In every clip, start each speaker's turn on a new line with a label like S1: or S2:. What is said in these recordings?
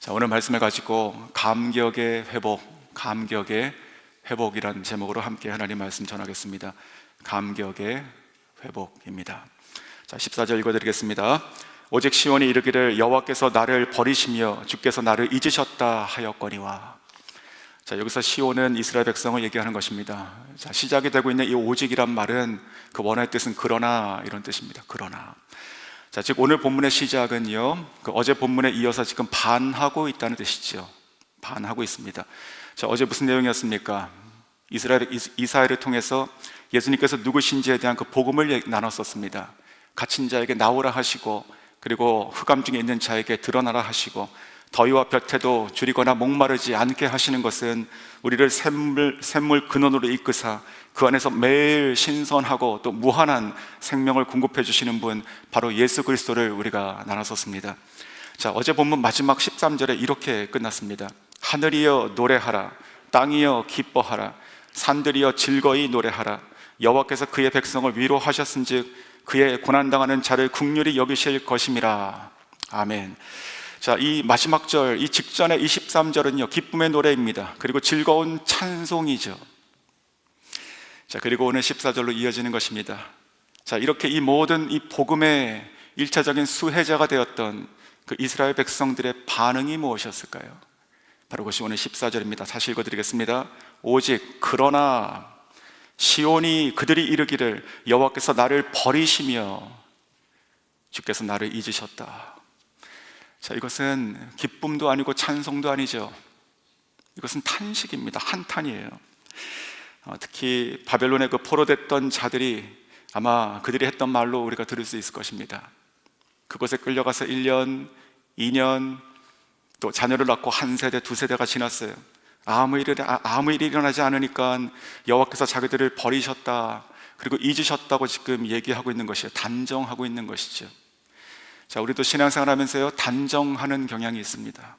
S1: 오늘 말씀을 가지고 감격의 회복이라는 제목으로 함께 하나님 말씀 전하겠습니다. 감격의 회복입니다. 14절 읽어드리겠습니다. 오직 시온이 이르기를 여호와께서 나를 버리시며 주께서 나를 잊으셨다 하였거니와. 여기서 시온은 이스라엘 백성을 얘기하는 것입니다. 시작이 되고 있는 이 오직이란 말은 그 원어의 뜻은 그러나 이런 뜻입니다. 그러나. 즉 오늘 본문의 시작은요, 어제 본문에 이어서 지금 반하고 있다는 뜻이죠. 반하고 있습니다. 어제 무슨 내용이었습니까? 이사야를 통해서 예수님께서 누구신지에 대한 그 복음을 나눴었습니다. 갇힌 자에게 나오라 하시고, 그리고 흑암 중에 있는 자에게 드러나라 하시고, 더위와 볕에도 줄이거나 목마르지 않게 하시는 것은 우리를 샘물 근원으로 이끄사 그 안에서 매일 신선하고 또 무한한 생명을 공급해 주시는 분, 바로 예수 그리스도를 우리가 나눴었습니다. 어제 본문 마지막 13절에 이렇게 끝났습니다. 하늘이여 노래하라, 땅이여 기뻐하라, 산들이여 즐거이 노래하라. 여호와께서 그의 백성을 위로하셨은즉 그의 고난당하는 자를 긍휼히 여기실 것임이라. 아멘. 이 마지막 절, 이 직전의 23절은요 기쁨의 노래입니다. 그리고 즐거운 찬송이죠. 그리고 오늘 14절로 이어지는 것입니다. 이렇게 이 모든 이 복음의 1차적인 수혜자가 되었던 그 이스라엘 백성들의 반응이 무엇이었을까요? 바로 그것이 오늘 14절입니다. 다시 읽어드리겠습니다. 오직 그러나 시온이 그들이 이르기를 여호와께서 나를 버리시며 주께서 나를 잊으셨다. 이것은 기쁨도 아니고 찬송도 아니죠. 이것은 탄식입니다. 한탄이에요. 특히 바벨론에 그 포로됐던 자들이 아마 그들이 했던 말로 우리가 들을 수 있을 것입니다. 그곳에 끌려가서 1년, 2년, 또 자녀를 낳고 한 세대, 두 세대가 지났어요. 아무 일이 일어나지 않으니까 여호와께서 자기들을 버리셨다, 그리고 잊으셨다고 지금 얘기하고 있는 것이에요. 단정하고 있는 것이죠. 우리도 신앙생활 하면서요 단정하는 경향이 있습니다.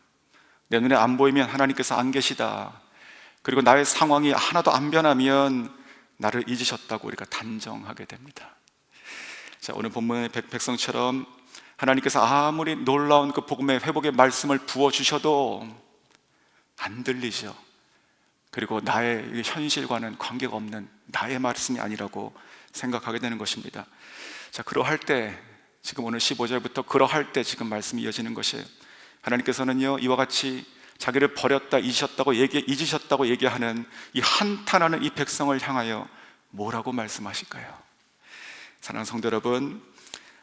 S1: 내 눈에 안 보이면 하나님께서 안 계시다, 그리고 나의 상황이 하나도 안 변하면 나를 잊으셨다고 우리가 단정하게 됩니다. 오늘 본문의 백성처럼 하나님께서 아무리 놀라운 그 복음의 회복의 말씀을 부어주셔도 안 들리죠. 그리고 나의 현실과는 관계가 없는 나의 말씀이 아니라고 생각하게 되는 것입니다. 그러할 때, 지금 오늘 15절부터 그러할 때 지금 말씀이 이어지는 것이에요. 하나님께서는요 이와 같이 자기를 버렸다, 잊으셨다고 얘기하는 이 한탄하는 이 백성을 향하여 뭐라고 말씀하실까요? 사랑하는 성도 여러분,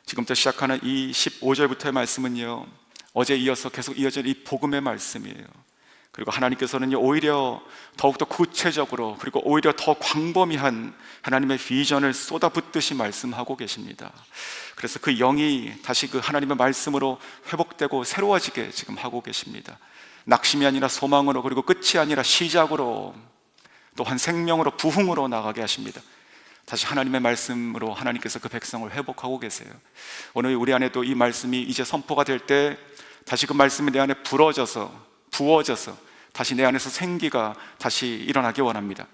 S1: 지금부터 시작하는 이 15절부터의 말씀은요 어제 이어서 계속 이어질 이 복음의 말씀이에요. 그리고 하나님께서는요 오히려 더욱더 구체적으로, 그리고 오히려 더 광범위한 하나님의 비전을 쏟아붓듯이 말씀하고 계십니다. 그래서 그 영이 다시 그 하나님의 말씀으로 회복되고 새로워지게 지금 하고 계십니다. 낙심이 아니라 소망으로, 그리고 끝이 아니라 시작으로, 또한 생명으로, 부흥으로 나가게 하십니다. 다시 하나님의 말씀으로 하나님께서 그 백성을 회복하고 계세요. 오늘 우리 안에도 이 말씀이 이제 선포가 될 때 다시 그 말씀이 내 안에 부어져서 다시 내 안에서 생기가 다시 일어나기 원합니다.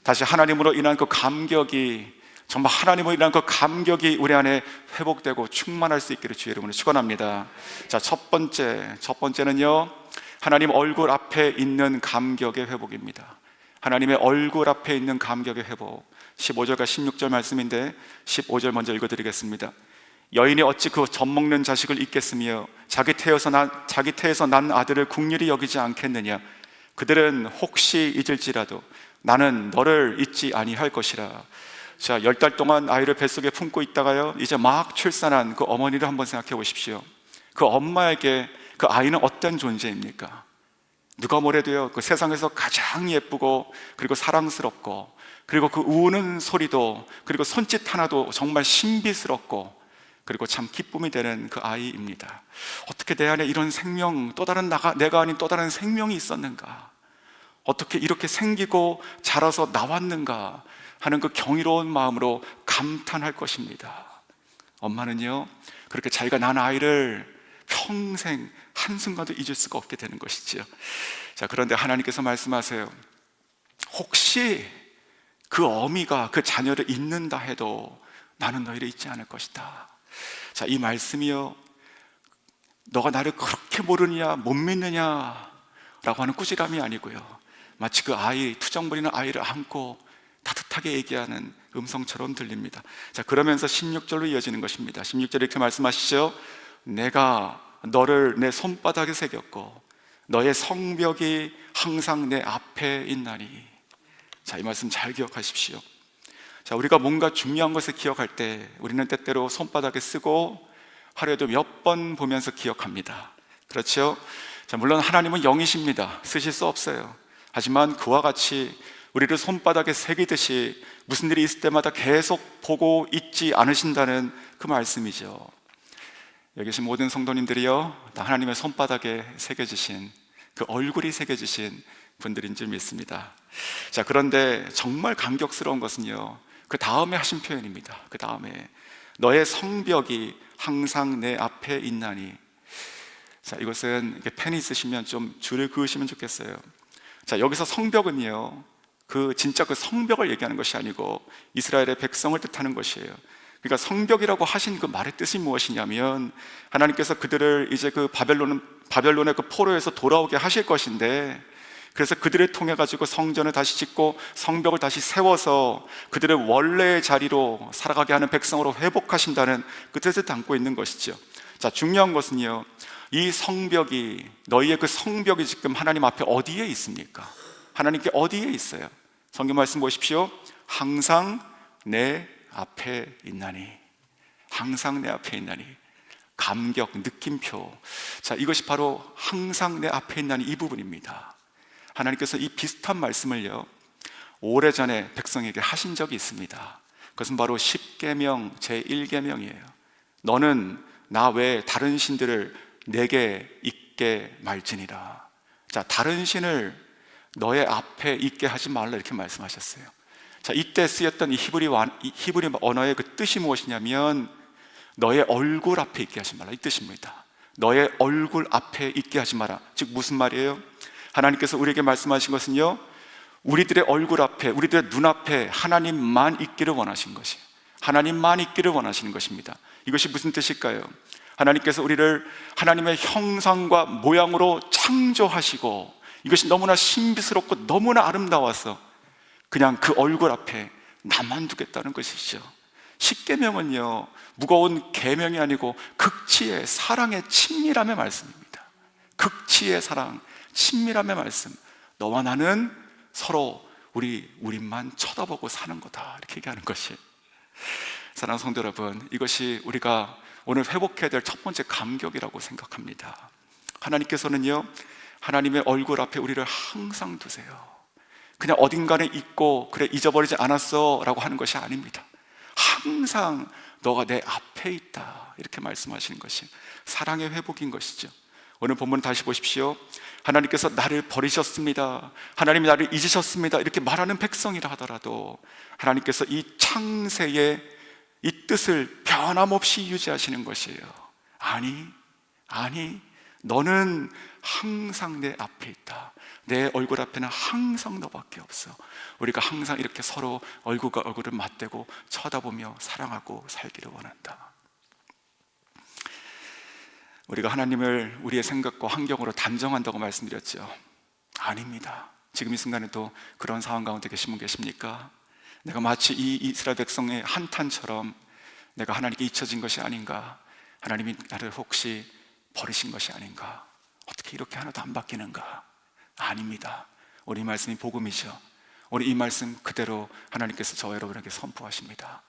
S1: 다시 하나님으로 인한 그 감격이, 정말 하나님으로 인한 그 감격이 우리 안에 회복되고 충만할 수 있기를 주의 이름으로 축원합니다. 첫 번째는요 하나님 얼굴 앞에 있는 감격의 회복입니다. 하나님의 얼굴 앞에 있는 감격의 회복. 15절과 16절 말씀인데 15절 먼저 읽어드리겠습니다. 여인이 어찌 그 젖먹는 자식을 잊겠으며 자기 태에서 난 아들을 긍휼히 여기지 않겠느냐. 그들은 혹시 잊을지라도 나는 너를 잊지 아니할 것이라. 10달 동안 아이를 뱃속에 품고 있다가요 이제 막 출산한 그 어머니를 한번 생각해 보십시오. 그 엄마에게 그 아이는 어떤 존재입니까? 누가 뭐래도요 그 세상에서 가장 예쁘고, 그리고 사랑스럽고, 그리고 그 우는 소리도, 그리고 손짓 하나도 정말 신비스럽고, 그리고 참 기쁨이 되는 그 아이입니다. 어떻게 내 안에 이런 생명, 또 다른 내가 아닌 또 다른 생명이 있었는가, 어떻게 이렇게 생기고 자라서 나왔는가 하는 그 경이로운 마음으로 감탄할 것입니다. 엄마는요 그렇게 자기가 낳은 아이를 평생 한순간도 잊을 수가 없게 되는 것이죠. 그런데 하나님께서 말씀하세요. 혹시 그 어미가 그 자녀를 잊는다 해도 나는 너희를 잊지 않을 것이다. 이 말씀이요 너가 나를 그렇게 모르느냐, 못 믿느냐 라고 하는 꾸지람이 아니고요, 마치 그 아이, 투정 부리는 아이를 안고 따뜻하게 얘기하는 음성처럼 들립니다. 자, 그러면서 16절로 이어지는 것입니다. 16절에 이렇게 말씀하시죠. 내가 너를 내 손바닥에 새겼고 너의 성벽이 항상 내 앞에 있나니. 자, 이 말씀 잘 기억하십시오. 자, 우리가 뭔가 중요한 것을 기억할 때 우리는 때때로 손바닥에 쓰고 하루에도 몇 번 보면서 기억합니다. 그렇죠? 자, 물론 하나님은 영이십니다. 쓰실 수 없어요. 하지만 그와 같이 우리를 손바닥에 새기듯이 무슨 일이 있을 때마다 계속 보고 있지 않으신다는 그 말씀이죠. 여기 계신 모든 성도님들이요, 다 하나님의 손바닥에 새겨지신, 그 얼굴이 새겨지신 분들인 줄 믿습니다. 자, 그런데 정말 감격스러운 것은요, 그 다음에 하신 표현입니다. 그 다음에 너의 성벽이 항상 내 앞에 있나니. 자, 이것은 이렇게 펜 있으시면 좀 줄을 그으시면 좋겠어요. 자, 여기서 성벽은요, 진짜 그 성벽을 얘기하는 것이 아니고 이스라엘의 백성을 뜻하는 것이에요. 그러니까 성벽이라고 하신 그 말의 뜻이 무엇이냐면, 하나님께서 그들을 이제 그 바벨론의 그 포로에서 돌아오게 하실 것인데, 그래서 그들을 통해 가지고 성전을 다시 짓고 성벽을 다시 세워서 그들의 원래의 자리로 살아가게 하는 백성으로 회복하신다는 그 뜻을 담고 있는 것이죠. 자, 중요한 것은요, 이 성벽이, 너희의 그 성벽이 지금 하나님 앞에 어디에 있습니까? 하나님께 어디에 있어요? 성경 말씀 보십시오. 항상 내 앞에 있나니. 항상 내 앞에 있나니. 감격, 느낌표. 자, 이것이 바로 항상 내 앞에 있나니, 이 부분입니다. 하나님께서 이 비슷한 말씀을요, 오래전에 백성에게 하신 적이 있습니다. 그것은 바로 십계명 제1계명이에요. 너는 나 외에 다른 신들을 내게 있게 말지니라. 자, 다른 신을 너의 앞에 있게 하지 말라, 이렇게 말씀하셨어요. 자, 이때 쓰였던 이 히브리 언어의 그 뜻이 무엇이냐면, 너의 얼굴 앞에 있게 하지 말라, 이 뜻입니다. 너의 얼굴 앞에 있게 하지 마라. 즉 무슨 말이에요? 하나님께서 우리에게 말씀하신 것은요, 우리들의 얼굴 앞에, 우리들의 눈앞에 하나님만 있기를 원하신 것이에요. 하나님만 있기를 원하시는 것입니다. 이것이 무슨 뜻일까요? 하나님께서 우리를 하나님의 형상과 모양으로 창조하시고, 이것이 너무나 신비스럽고 너무나 아름다워서 그냥 그 얼굴 앞에 나만 두겠다는 것이죠. 십계명은요, 무거운 계명이 아니고 극치의 사랑의 친밀함의 말씀입니다. 극치의 사랑, 친밀함의 말씀. 너와 나는 서로 우리만 쳐다보고 사는 거다, 이렇게 얘기하는 것이. 사랑하는 성도 여러분, 이것이 우리가 오늘 회복해야 될 첫 번째 감격이라고 생각합니다. 하나님께서는요, 하나님의 얼굴 앞에 우리를 항상 두세요. 그냥 어딘가에 있고 그래 잊어버리지 않았어 라고 하는 것이 아닙니다. 항상 너가 내 앞에 있다, 이렇게 말씀하시는 것이 사랑의 회복인 것이죠. 오늘 본문 다시 보십시오. 하나님께서 나를 버리셨습니다, 하나님이 나를 잊으셨습니다, 이렇게 말하는 백성이라 하더라도 하나님께서 이 창세의 이 뜻을 변함없이 유지하시는 것이에요. 아니, 너는 항상 내 앞에 있다. 내 얼굴 앞에는 항상 너밖에 없어. 우리가 항상 이렇게 서로 얼굴과 얼굴을 맞대고 쳐다보며 사랑하고 살기를 원한다. 우리가 하나님을 우리의 생각과 환경으로 단정한다고 말씀드렸죠. 아닙니다. 지금 이 순간에도 그런 상황 가운데 계신 분 계십니까? 내가 마치 이 이스라엘 백성의 한탄처럼 내가 하나님께 잊혀진 것이 아닌가? 하나님이 나를 혹시 버리신 것이 아닌가? 어떻게 이렇게 하나도 안 바뀌는가? 아닙니다. 우리 말씀이 복음이죠. 우리 이 말씀 그대로 하나님께서 저와 여러분에게 선포하십니다.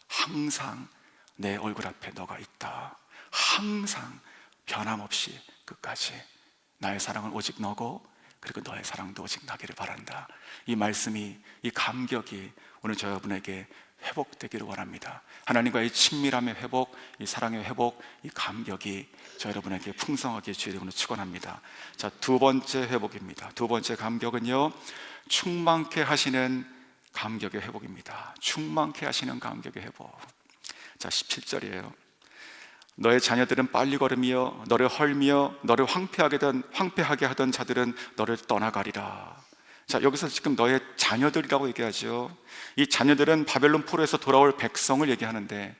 S1: 항상 내 얼굴 앞에 너가 있다. 항상 변함없이 끝까지 나의 사랑은 오직 너고, 그리고 너의 사랑도 오직 나기를 바란다. 이 말씀이, 이 감격이 오늘 저 여러분에게 회복되기를 원합니다. 하나님과의 친밀함의 회복, 이 사랑의 회복, 이 감격이 저 여러분에게 풍성하게 주의 이름으로 축원합니다. 자, 두 번째 회복입니다. 두 번째 감격은요, 충만케 하시는 감격의 회복입니다. 충만케 하시는 감격의 회복. 자, 17절이에요. 너의 자녀들은 빨리 걸으며 너를 헐며 너를 황폐하게 하던 자들은 너를 떠나가리라. 자, 여기서 지금 너의 자녀들이라고 얘기하죠. 이 자녀들은 바벨론 포로에서 돌아올 백성을 얘기하는데,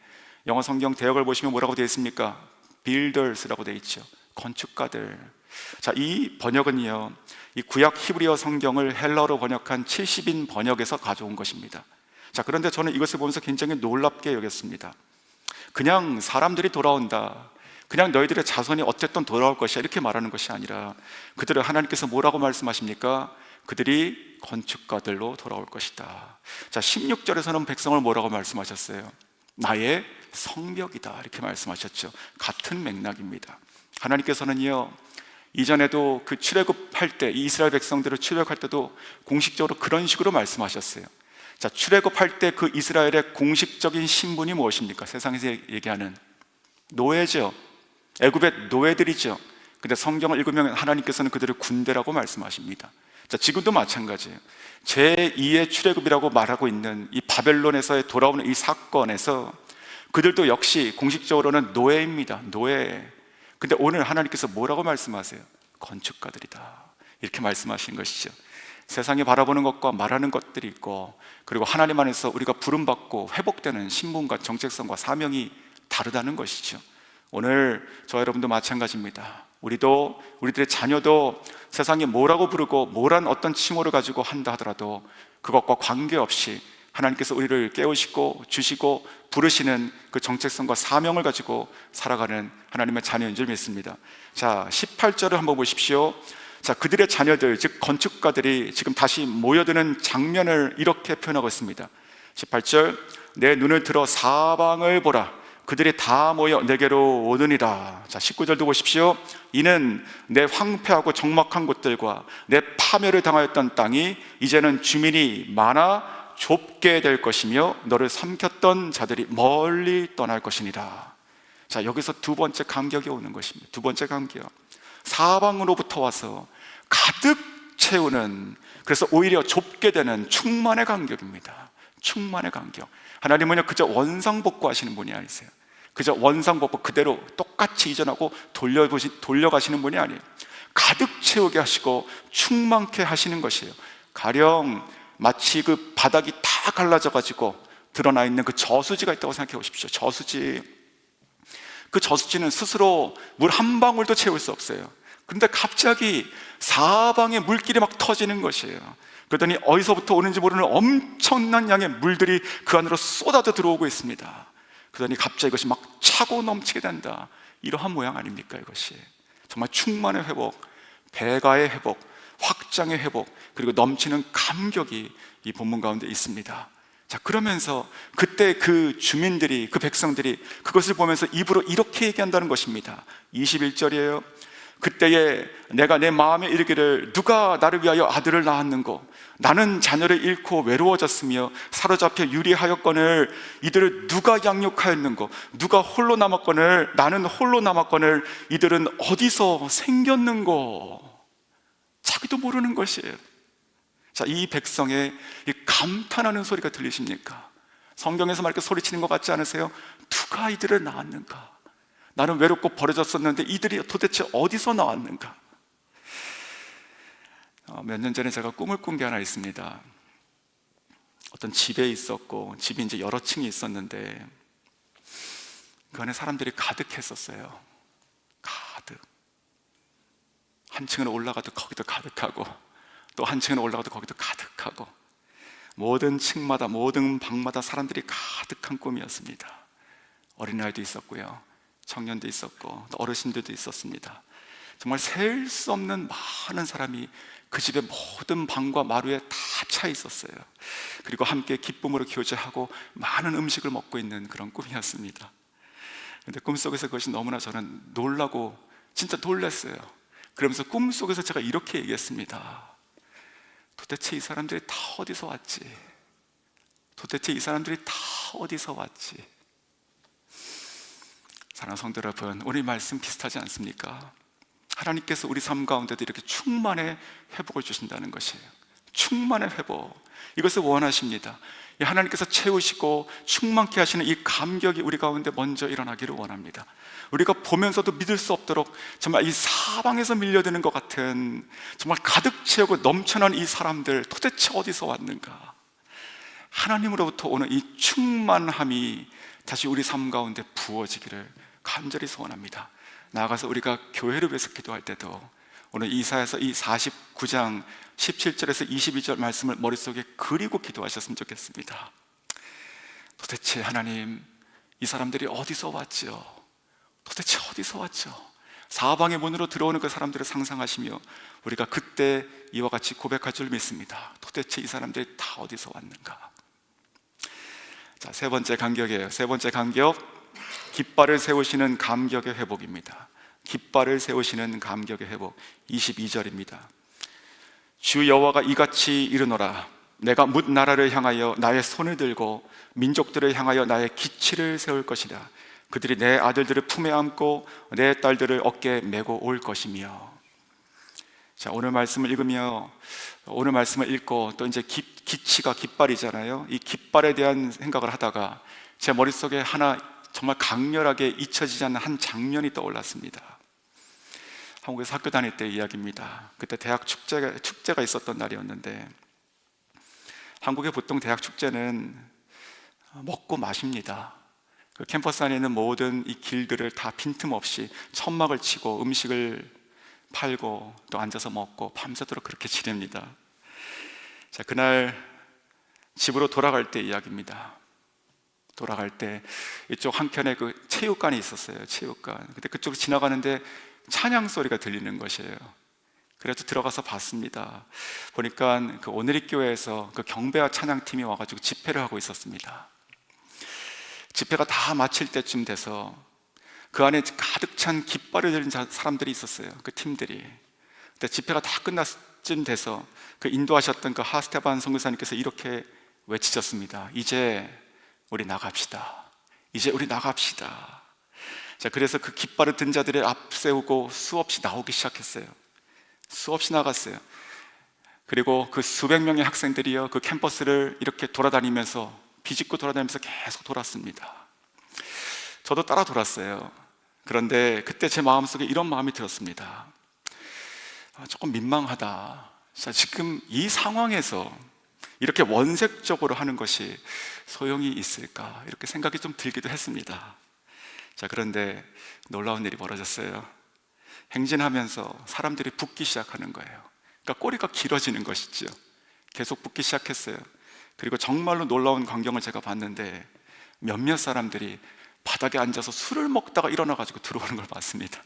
S1: 영어 성경 대역을 보시면 뭐라고 되어 있습니까? builders라고 되어 있죠. 건축가들. 자, 이 번역은요, 이 구약 히브리어 성경을 헬라어로 번역한 70인 번역에서 가져온 것입니다. 자, 그런데 저는 이것을 보면서 굉장히 놀랍게 여겼습니다. 그냥 사람들이 돌아온다, 그냥 너희들의 자손이 어쨌든 돌아올 것이야, 이렇게 말하는 것이 아니라 그들을 하나님께서 뭐라고 말씀하십니까? 그들이 건축가들로 돌아올 것이다. 자, 16절에서는 백성을 뭐라고 말씀하셨어요? 나의 성벽이다, 이렇게 말씀하셨죠. 같은 맥락입니다. 하나님께서는요, 이전에도 그 출애굽할 때, 이스라엘 백성들을 출애굽할 때도 공식적으로 그런 식으로 말씀하셨어요. 자, 출애굽할 때 그 이스라엘의 공식적인 신분이 무엇입니까? 세상에서 얘기하는 노예죠. 애굽의 노예들이죠. 근데 성경을 읽으면 하나님께서는 그들을 군대라고 말씀하십니다. 자, 지금도 마찬가지예요. 제2의 출애굽이라고 말하고 있는 이 바벨론에서의 돌아오는 이 사건에서 그들도 역시 공식적으로는 노예입니다. 노예. 근데 오늘 하나님께서 뭐라고 말씀하세요? 건축가들이다, 이렇게 말씀하신 것이죠. 세상에 바라보는 것과 말하는 것들이 있고, 그리고 하나님 안에서 우리가 부름받고 회복되는 신분과 정체성과 사명이 다르다는 것이죠. 오늘 저 여러분도 마찬가지입니다. 우리도, 우리들의 자녀도 세상에 뭐라고 부르고 뭐란 어떤 칭호를 가지고 한다 하더라도 그것과 관계없이 하나님께서 우리를 깨우시고 주시고 부르시는 그 정체성과 사명을 가지고 살아가는 하나님의 자녀인 줄 믿습니다. 자, 18절을 한번 보십시오. 자, 그들의 자녀들, 즉 건축가들이 지금 다시 모여드는 장면을 이렇게 표현하고 있습니다. 18절, 내 눈을 들어 사방을 보라. 그들이 다 모여 내게로 오느니라. 자, 19절도 보십시오. 이는 내 황폐하고 적막한 곳들과 내 파멸을 당하였던 땅이 이제는 주민이 많아 좁게 될 것이며 너를 삼켰던 자들이 멀리 떠날 것이니라. 자, 여기서 두 번째 간격이 오는 것입니다. 두 번째 간격, 사방으로부터 와서 가득 채우는, 그래서 오히려 좁게 되는 충만의 간격입니다. 충만의 간격. 하나님은요, 그저 원상복구하시는 분이 아니세요. 그저 원상복구 그대로 똑같이 이전하고 돌려가시는 분이 아니에요. 가득 채우게 하시고 충만케 하시는 것이에요. 가령 마치 그 바닥이 다 갈라져 가지고 드러나 있는 그 저수지가 있다고 생각해 보십시오. 저수지. 그 저수지는 스스로 물 한 방울도 채울 수 없어요. 그런데 갑자기 사방에 물길이 막 터지는 것이에요. 그러더니 어디서부터 오는지 모르는 엄청난 양의 물들이 그 안으로 쏟아져 들어오고 있습니다. 그러더니 갑자기 이것이 막 차고 넘치게 된다. 이러한 모양 아닙니까? 이것이 정말 충만의 회복, 배가의 회복, 확장의 회복, 그리고 넘치는 감격이 이 본문 가운데 있습니다. 자, 그러면서 그때 그 주민들이, 그 백성들이 그것을 보면서 입으로 이렇게 얘기한다는 것입니다. 21절이에요. 그때에 내가 내 마음에 이르기를 누가 나를 위하여 아들을 낳았는고, 나는 자녀를 잃고 외로워졌으며 사로잡혀 유리하였거늘 이들을 누가 양육하였는고, 누가 홀로 남았거늘 나는 홀로 남았거늘 이들은 어디서 생겼는고. 자기도 모르는 것이에요. 자, 이 백성의 이 감탄하는 소리가 들리십니까? 성경에서 막 이렇게 소리치는 것 같지 않으세요? 누가 이들을 낳았는가? 나는 외롭고 버려졌었는데 이들이 도대체 어디서 나왔는가? 몇 년 전에 제가 꿈을 꾼 게 하나 있습니다. 어떤 집에 있었고, 집이 이제 여러 층이 있었는데 그 안에 사람들이 가득했었어요. 가득. 한 층은 올라가도 거기도 가득하고, 또 한 층은 올라가도 거기도 가득하고, 모든 층마다 모든 방마다 사람들이 가득한 꿈이었습니다. 어린아이도 있었고요, 청년도 있었고, 또 어르신들도 있었습니다. 정말 셀 수 없는 많은 사람이 그 집의 모든 방과 마루에 다 차 있었어요. 그리고 함께 기쁨으로 교제하고 많은 음식을 먹고 있는 그런 꿈이었습니다. 그런데 꿈속에서 그것이 너무나 저는 놀라고 진짜 놀랐어요. 그러면서 꿈속에서 제가 이렇게 얘기했습니다. 도대체 이 사람들이 다 어디서 왔지? 도대체 이 사람들이 다 어디서 왔지? 사랑하는 성도 여러분, 오늘 말씀 비슷하지 않습니까? 하나님께서 우리 삶 가운데도 이렇게 충만의 회복을 주신다는 것이에요. 충만의 회복, 이것을 원하십니다. 하나님께서 채우시고 충만케 하시는 이 감격이 우리 가운데 먼저 일어나기를 원합니다. 우리가 보면서도 믿을 수 없도록 정말 이 사방에서 밀려드는 것 같은, 정말 가득 채우고 넘쳐난 이 사람들 도대체 어디서 왔는가? 하나님으로부터 오는 이 충만함이 다시 우리 삶 가운데 부어지기를 간절히 소원합니다. 나아가서 우리가 교회를 위해서 기도할 때도 오늘 이사야서 이 49장 17절에서 22절 말씀을 머릿속에 그리고 기도하셨으면 좋겠습니다. 도대체 하나님, 이 사람들이 어디서 왔죠? 도대체 어디서 왔죠? 사방의 문으로 들어오는 그 사람들을 상상하시며 우리가 그때 이와 같이 고백할 줄 믿습니다. 도대체 이 사람들이 다 어디서 왔는가? 자, 세 번째 간격이에요. 세 번째 간격, 깃발을 세우시는 감격의 회복입니다. 깃발을 세우시는 감격의 회복. 22절입니다. 주 여호와가 이같이 이르노라. 내가 뭇 나라를 향하여 나의 손을 들고 민족들을 향하여 나의 기치를 세울 것이다. 그들이 내 아들들을 품에 안고 내 딸들을 어깨에 메고 올 것이며. 자, 오늘 말씀을 읽고 또 이제 기치가 깃발이잖아요. 이 깃발에 대한 생각을 하다가 제 머릿속에 하나 정말 강렬하게 잊혀지지 않는 한 장면이 떠올랐습니다. 한국에서 학교 다닐 때 이야기입니다. 그때 대학 축제가 있었던 날이었는데, 한국의 보통 대학 축제는 먹고 마십니다. 그 캠퍼스 안에 있는 모든 이 길들을 다 빈틈없이 천막을 치고 음식을 팔고 또 앉아서 먹고 밤새도록 그렇게 지냅니다. 자, 그날 집으로 돌아갈 때 이야기입니다. 돌아갈 때 이쪽 한켠에 그 체육관이 있었어요. 체육관. 근데 그쪽으로 지나가는데 찬양 소리가 들리는 것이에요. 그래서 들어가서 봤습니다. 보니까 그 오늘리교회에서 그 경배와 찬양팀이 와가지고 집회를 하고 있었습니다. 집회가 다 마칠 때쯤 돼서 그 안에 가득 찬 깃발을 들인 사람들이 있었어요. 그 팀들이. 근데 집회가 다 끝났을 쯤 돼서 그 인도하셨던 그 하스테반 선교사님께서 이렇게 외치셨습니다. 이제 우리 나갑시다. 이제 우리 나갑시다. 자, 그래서 그 깃발을 든 자들을 앞세우고 수없이 나오기 시작했어요. 수없이 나갔어요. 그리고 그 수백 명의 학생들이요, 그 캠퍼스를 이렇게 비집고 돌아다니면서 계속 돌았습니다. 저도 따라 돌았어요. 그런데 그때 제 마음속에 이런 마음이 들었습니다. 조금 민망하다. 자, 지금 이 상황에서 이렇게 원색적으로 하는 것이 소용이 있을까? 이렇게 생각이 좀 들기도 했습니다. 자, 그런데 놀라운 일이 벌어졌어요. 행진하면서 사람들이 붙기 시작하는 거예요. 그러니까 꼬리가 길어지는 것이죠. 계속 붙기 시작했어요. 그리고 정말로 놀라운 광경을 제가 봤는데, 몇몇 사람들이 바닥에 앉아서 술을 먹다가 일어나가지고 들어오는 걸 봤습니다.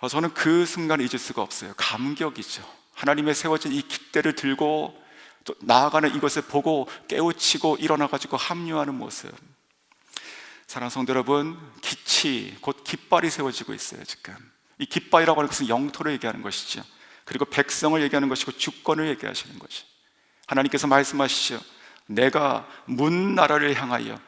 S1: 저는 그 순간을 잊을 수가 없어요. 감격이죠. 하나님의 세워진 이 깃대를 들고 또 나아가는 이것을 보고 깨우치고 일어나가지고 합류하는 모습. 사랑하는 성도 여러분, 기치, 곧 깃발이 세워지고 있어요. 지금 이 깃발이라고 하는 것은 영토를 얘기하는 것이죠. 그리고 백성을 얘기하는 것이고 주권을 얘기하시는 것이. 하나님께서 말씀하시죠. 내가 문 나라를 향하여,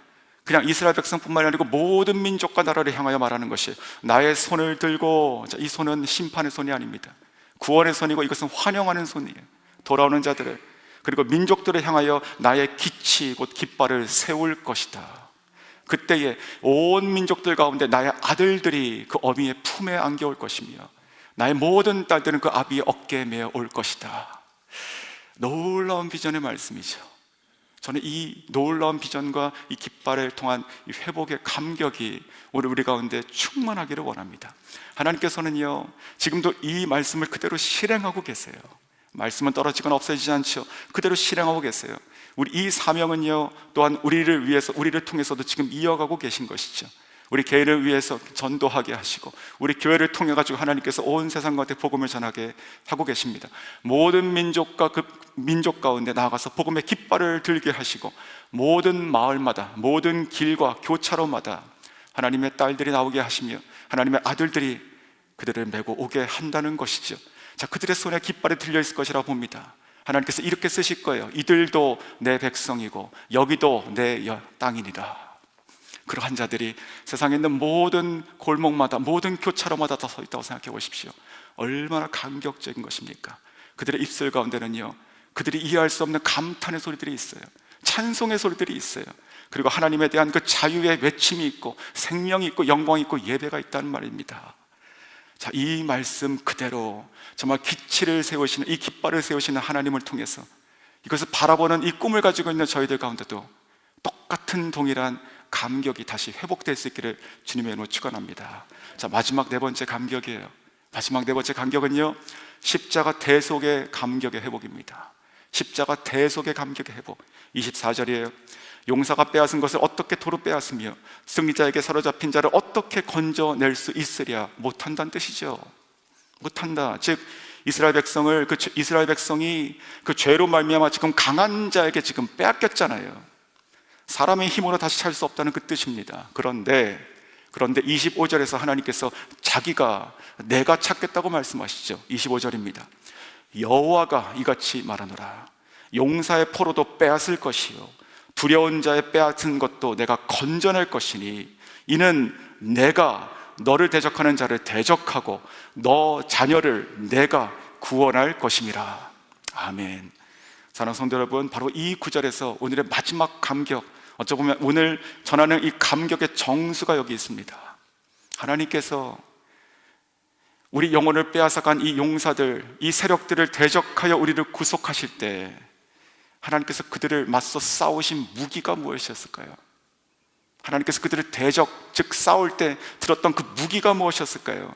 S1: 그냥 이스라엘 백성뿐만이 아니고 모든 민족과 나라를 향하여 말하는 것이, 나의 손을 들고, 이 손은 심판의 손이 아닙니다. 구원의 손이고 이것은 환영하는 손이에요. 돌아오는 자들을, 그리고 민족들을 향하여 나의 기치, 곧 깃발을 세울 것이다. 그때에 온 민족들 가운데 나의 아들들이 그 어미의 품에 안겨올 것이며 나의 모든 딸들은 그 아비의 어깨에 메어 올 것이다. 놀라운 비전의 말씀이죠. 저는 이 놀라운 비전과 이 깃발을 통한 이 회복의 감격이 우리 가운데 충만하기를 원합니다. 하나님께서는요, 지금도 이 말씀을 그대로 실행하고 계세요. 말씀은 떨어지거나 없어지지 않죠. 그대로 실행하고 계세요. 우리 이 사명은요, 또한 우리를 위해서, 우리를 통해서도 지금 이어가고 계신 것이죠. 우리 개인을 위해서 전도하게 하시고 우리 교회를 통해 가지고 하나님께서 온 세상 가운데 복음을 전하게 하고 계십니다. 모든 민족과 그 민족 가운데 나아가서 복음의 깃발을 들게 하시고 모든 마을마다, 모든 길과 교차로마다 하나님의 딸들이 나오게 하시며 하나님의 아들들이 그들을 메고 오게 한다는 것이죠. 자, 그들의 손에 깃발이 들려 있을 것이라고 봅니다. 하나님께서 이렇게 쓰실 거예요. 이들도 내 백성이고 여기도 내 땅이니라. 그러한 자들이 세상에 있는 모든 골목마다, 모든 교차로마다 다 서 있다고 생각해 보십시오. 얼마나 감격적인 것입니까? 그들의 입술 가운데는요, 그들이 이해할 수 없는 감탄의 소리들이 있어요. 찬송의 소리들이 있어요. 그리고 하나님에 대한 그 자유의 외침이 있고 생명이 있고 영광이 있고 예배가 있다는 말입니다. 자, 이 말씀 그대로 정말 기치를 세우시는, 이 깃발을 세우시는 하나님을 통해서 이것을 바라보는 이 꿈을 가지고 있는 저희들 가운데도 똑같은 동일한 감격이 다시 회복될 수 있기를 주님의 이름으로 축원합니다. 자, 마지막 네 번째 감격이에요. 마지막 네 번째 감격은요, 십자가 대속의 감격의 회복입니다. 십자가 대속의 감격의 회복. 24절이에요. 용사가 빼앗은 것을 어떻게 도로 빼앗으며 승리자에게 사로잡힌 자를 어떻게 건져낼 수 있으랴. 못한다는 뜻이죠. 못한다. 즉 이스라엘 백성이 그 죄로 말미암아 지금 강한 자에게 지금 빼앗겼잖아요. 사람의 힘으로 다시 찾을 수 없다는 그 뜻입니다. 그런데 25절에서 하나님께서 자기가 내가 찾겠다고 말씀하시죠. 25절입니다. 여호와가 이같이 말하노라. 용사의 포로도 빼앗을 것이요 두려운 자의 빼앗은 것도 내가 건져낼 것이니 이는 내가 너를 대적하는 자를 대적하고 너 자녀를 내가 구원할 것임이라. 아멘. 사랑하는 성도 여러분, 바로 이 구절에서 오늘의 마지막 감격, 어쩌보면 오늘 전하는 이 감격의 정수가 여기 있습니다. 하나님께서 우리 영혼을 빼앗아간 이 용사들, 이 세력들을 대적하여 우리를 구속하실 때 하나님께서 그들을 맞서 싸우신 무기가 무엇이었을까요? 하나님께서 그들을 즉 싸울 때 들었던 그 무기가 무엇이었을까요?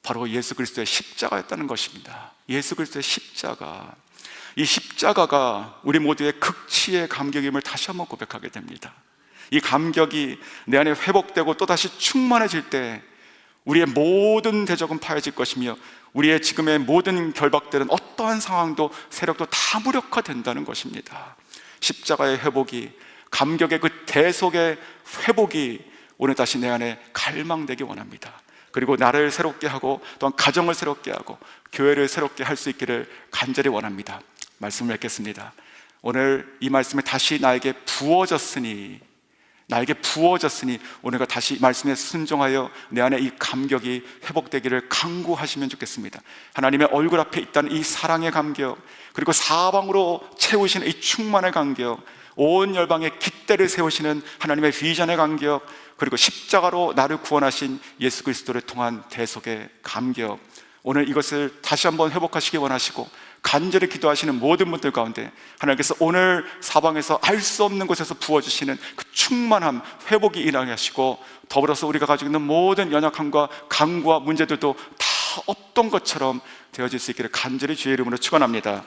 S1: 바로 예수 그리스도의 십자가였다는 것입니다. 예수 그리스도의 십자가. 이 십자가가 우리 모두의 극치의 감격임을 다시 한번 고백하게 됩니다. 이 감격이 내 안에 회복되고 또다시 충만해질 때 우리의 모든 대적은 파해질 것이며 우리의 지금의 모든 결박들은 어떠한 상황도 세력도 다 무력화된다는 것입니다. 십자가의 회복이, 감격의 그 대속의 회복이 오늘 다시 내 안에 갈망되기 원합니다. 그리고 나를 새롭게 하고 또한 가정을 새롭게 하고 교회를 새롭게 할 수 있기를 간절히 원합니다. 말씀을 읽겠습니다. 오늘 이 말씀이 다시 나에게 부어졌으니 오늘과 다시 말씀에 순종하여 내 안에 이 감격이 회복되기를 간구하시면 좋겠습니다. 하나님의 얼굴 앞에 있다는 이 사랑의 감격, 그리고 사방으로 채우시는 이 충만의 감격, 온 열방에 깃대를 세우시는 하나님의 비전의 감격, 그리고 십자가로 나를 구원하신 예수 그리스도를 통한 대속의 감격, 오늘 이것을 다시 한번 회복하시기 원하시고 간절히 기도하시는 모든 분들 가운데 하나님께서 오늘 사방에서 알 수 없는 곳에서 부어주시는 그 충만함, 회복이 일어나게 하시고, 더불어서 우리가 가지고 있는 모든 연약함과 강구와 문제들도 다 없던 것처럼 되어질 수 있기를 간절히 주의 이름으로 축원합니다.